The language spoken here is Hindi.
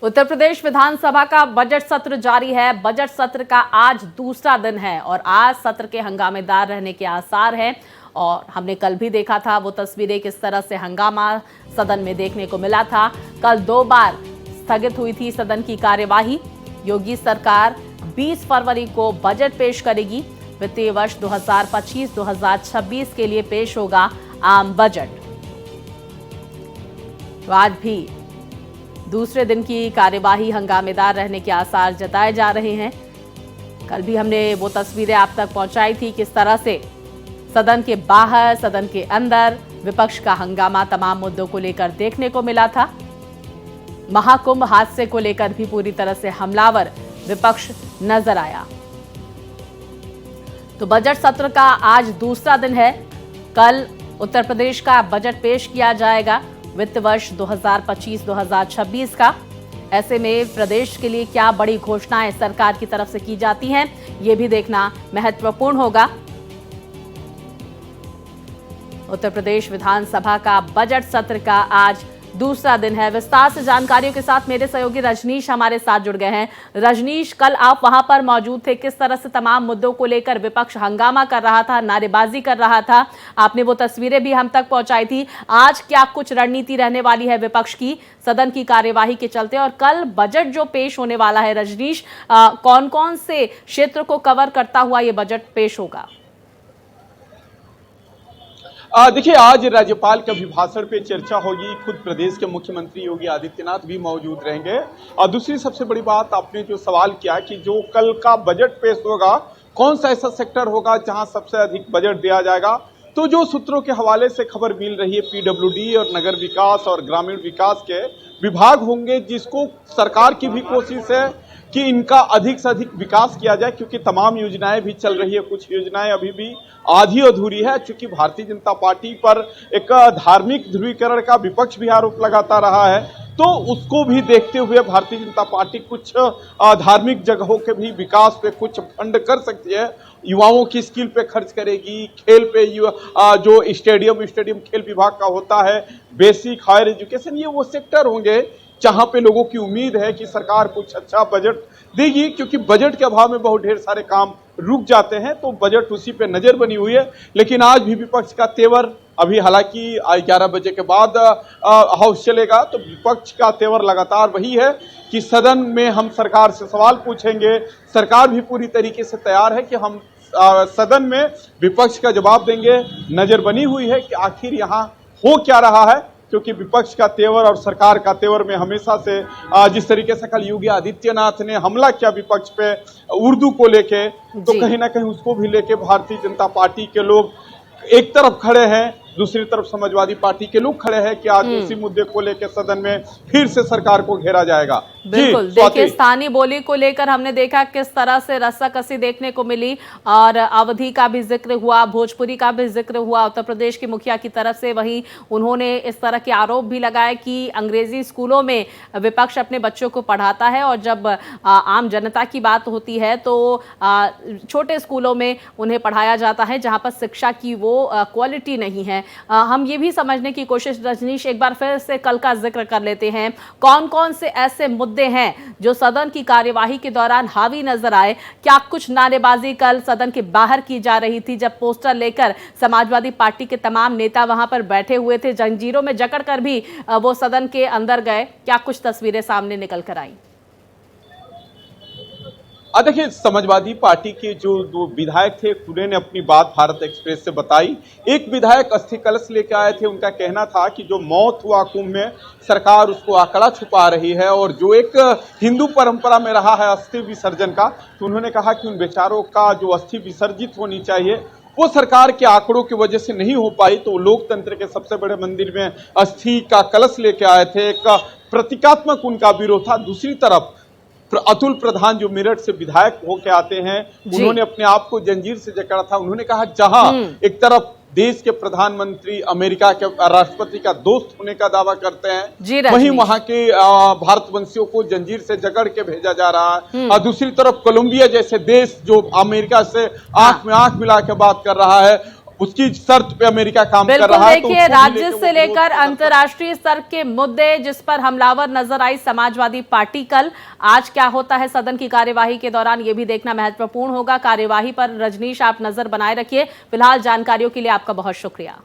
उत्तर प्रदेश विधानसभा का बजट सत्र जारी है। बजट सत्र का आज दूसरा दिन है और आज सत्र के हंगामेदार रहने के आसार हैं। और हमने कल भी देखा था वो तस्वीरें, किस तरह से हंगामा सदन में देखने को मिला था। कल 2 बार स्थगित हुई थी सदन की कार्यवाही। योगी सरकार 20 फरवरी को बजट पेश करेगी। वित्तीय वर्ष 2025-2026 के लिए पेश होगा आम बजट। तो आज भी दूसरे दिन की कार्यवाही हंगामेदार रहने के आसार जताए जा रहे हैं। कल भी हमने वो तस्वीरें आप तक पहुंचाई थी, किस तरह से सदन के बाहर, सदन के अंदर विपक्ष का हंगामा तमाम मुद्दों को लेकर देखने को मिला था। महाकुंभ हादसे को लेकर भी पूरी तरह से हमलावर विपक्ष नजर आया। तो बजट सत्र का आज दूसरा दिन है। कल उत्तर प्रदेश का बजट पेश किया जाएगा, वित्त वर्ष 2025-2026 का। ऐसे में प्रदेश के लिए क्या बड़ी घोषणाएं सरकार की तरफ से की जाती हैं, ये भी देखना महत्वपूर्ण होगा। उत्तर प्रदेश विधानसभा का बजट सत्र का आज दूसरा दिन है। विस्तार से जानकारियों के साथ मेरे सहयोगी रजनीश हमारे साथ जुड़ गए हैं। रजनीश, कल आप वहां पर मौजूद थे, किस तरह से तमाम मुद्दों को लेकर विपक्ष हंगामा कर रहा था, नारेबाजी कर रहा था, आपने वो तस्वीरें भी हम तक पहुंचाई थी। आज क्या कुछ रणनीति रहने वाली है विपक्ष की सदन की कार्यवाही के चलते, और कल बजट जो पेश होने वाला है रजनीश, कौन कौन से क्षेत्र को कवर करता हुआ ये बजट पेश होगा? देखिए, आज राज्यपाल के अभिभाषण पे चर्चा होगी। खुद प्रदेश के मुख्यमंत्री योगी आदित्यनाथ भी मौजूद रहेंगे। और दूसरी सबसे बड़ी बात, आपने जो सवाल किया कि जो कल का बजट पेश होगा, कौन सा ऐसा सेक्टर होगा जहां सबसे अधिक बजट दिया जाएगा, तो जो सूत्रों के हवाले से खबर मिल रही है, पीडब्ल्यूडी और नगर विकास और ग्रामीण विकास के विभाग होंगे, जिसको सरकार की भी कोशिश है कि इनका अधिक से अधिक विकास किया जाए, क्योंकि तमाम योजनाएं भी चल रही है, कुछ योजनाएं अभी भी आधी अधूरी है। चूंकि भारतीय जनता पार्टी पर एक धार्मिक ध्रुवीकरण का विपक्ष भी आरोप लगाता रहा है, तो उसको भी देखते हुए भारतीय जनता पार्टी कुछ धार्मिक जगहों के भी विकास पे कुछ फंड कर सकती है। युवाओं की स्किल पे खर्च करेगी, खेल पे जो स्टेडियम खेल विभाग का होता है, बेसिक हायर एजुकेशन, ये वो सेक्टर होंगे जहां पे लोगों की उम्मीद है कि सरकार कुछ अच्छा बजट देगी, क्योंकि बजट के अभाव में बहुत ढेर सारे काम रुक जाते हैं। तो बजट उसी पे नजर बनी हुई है। लेकिन आज भी विपक्ष का तेवर, अभी हालांकि 11 बजे के बाद हाउस चलेगा, तो विपक्ष का तेवर लगातार वही है कि सदन में हम सरकार से सवाल पूछेंगे। सरकार भी पूरी तरीके से तैयार है कि हम सदन में विपक्ष का जवाब देंगे। नजर बनी हुई है कि आखिर यहाँ हो क्या रहा है, क्योंकि विपक्ष का तेवर और सरकार का तेवर में हमेशा से जिस तरीके से कल योगी आदित्यनाथ ने हमला किया विपक्ष पे उर्दू को लेके, तो कहीं ना कहीं उसको भी लेके भारतीय जनता पार्टी के लोग एक तरफ खड़े हैं, दूसरी तरफ समाजवादी पार्टी के लोग खड़े हैं कि आज उसी मुद्दे को लेकर सदन में फिर से सरकार को घेरा जाएगा। बिल्कुल, देखिए, स्थानीय बोली को लेकर हमने देखा किस तरह से रस्साकसी देखने को मिली, और अवधि का भी जिक्र हुआ, भोजपुरी का भी जिक्र हुआ उत्तर प्रदेश की मुखिया की तरफ से। वहीं उन्होंने इस तरह के आरोप भी लगाए कि अंग्रेजी स्कूलों में विपक्ष अपने बच्चों को पढ़ाता है, और जब आम जनता की बात होती है तो छोटे स्कूलों में उन्हें पढ़ाया जाता है जहां पर शिक्षा की वो क्वालिटी नहीं है। हम ये भी समझने की कोशिश, रजनीश, एक बार फिर से कल का जिक्र कर लेते हैं। कौन कौन से ऐसे मुद्दे हैं जो सदन की कार्यवाही के दौरान हावी नजर आए? क्या कुछ नारेबाजी कल सदन के बाहर की जा रही थी, जब पोस्टर लेकर समाजवादी पार्टी के तमाम नेता वहां पर बैठे हुए थे, जंजीरों में जकड़कर भी वो सदन के अंदर गए? क्या कुछ तस्वीरें सामने निकल कर आई? देखिए, समाजवादी पार्टी के जो 2 विधायक थे, उन्होंने अपनी बात भारत एक्सप्रेस से बताई। एक विधायक अस्थि कलश लेकर आए थे। उनका कहना था कि जो मौत हुआ कुंभ में, सरकार उसको आंकड़ा छुपा रही है, और जो एक हिंदू परंपरा में रहा है अस्थि विसर्जन का, तो उन्होंने कहा कि उन बेचारों का जो अस्थि विसर्जित होनी चाहिए, वो सरकार के आंकड़ों की वजह से नहीं हो पाई। तो लोकतंत्र के सबसे बड़े मंदिर में अस्थि का कलश लेके आए थे, एक प्रतीकात्मक उनका विरोध था। दूसरी तरफ अतुल प्रधान जो मेरठ से विधायक होके आते हैं, उन्होंने अपने आप को जंजीर से जकड़ा था। उन्होंने कहा, जहां एक तरफ देश के प्रधानमंत्री अमेरिका के राष्ट्रपति का दोस्त होने का दावा करते हैं, वहीं वहां के भारतवंशियों को जंजीर से जकड़ के भेजा जा रहा है, और दूसरी तरफ कोलंबिया जैसे देश जो अमेरिका से आंख में आंख मिला के बात कर रहा है, उसकी शर्त पे अमेरिका काम कर बिल्कुल रहा है। तो देखिए, उसको भी राज्य लेके से वो लेकर विरोध अंतर्राष्ट्रीय स्तर के मुद्दे जिस पर हमलावर नजर आई समाजवादी पार्टी कल, आज क्या होता है सदन की कार्यवाही के दौरान ये भी देखना महत्वपूर्ण होगा। कार्यवाही पर रजनीश आप नजर बनाए रखिए। फिलहाल जानकारियों के लिए आपका बहुत शुक्रिया।